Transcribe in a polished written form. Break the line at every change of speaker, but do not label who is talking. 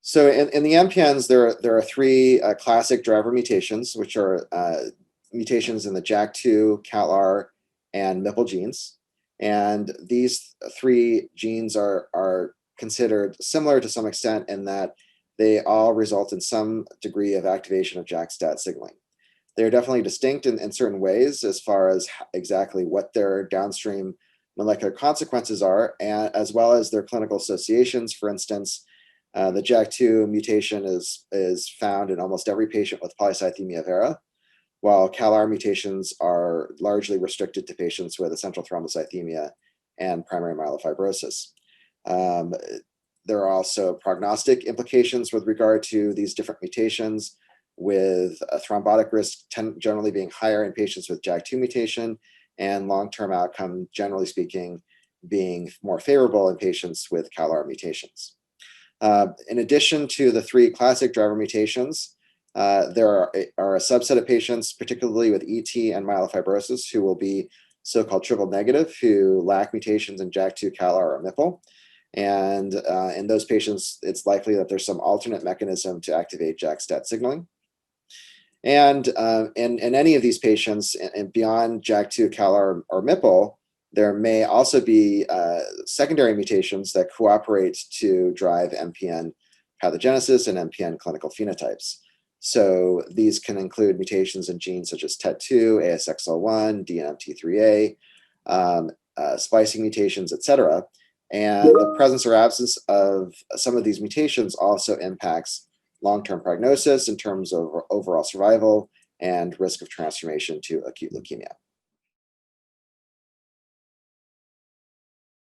So in the MPNs, there are three classic driver mutations, which are mutations in the JAK2, CALR, and MPL genes. And these three genes are considered similar to some extent in that they all result in some degree of activation of JAK-STAT signaling. They're definitely distinct in certain ways as far as exactly what their downstream molecular consequences are, and as well as their clinical associations. For instance, the JAK2 mutation is found in almost every patient with polycythemia vera, while CALR mutations are largely restricted to patients with essential thrombocythemia and primary myelofibrosis. There are also prognostic implications with regard to these different mutations, with a thrombotic risk generally being higher in patients with JAK2 mutation, and long-term outcome, generally speaking, being more favorable in patients with CALR mutations. In addition to the three classic driver mutations, there are a subset of patients, particularly with ET and myelofibrosis, who will be so-called triple negative, who lack mutations in JAK2, CALR, or MPL. And in those patients, it's likely that there's some alternate mechanism to activate JAK-STAT signaling. And in any of these patients, and beyond JAK2, CALR, or MPL, there may also be secondary mutations that cooperate to drive MPN pathogenesis and MPN clinical phenotypes. So these can include mutations in genes such as TET2, ASXL1, DNMT3A, splicing mutations, etc. And the presence or absence of some of these mutations also impacts long-term prognosis in terms of overall survival and risk of transformation to acute leukemia.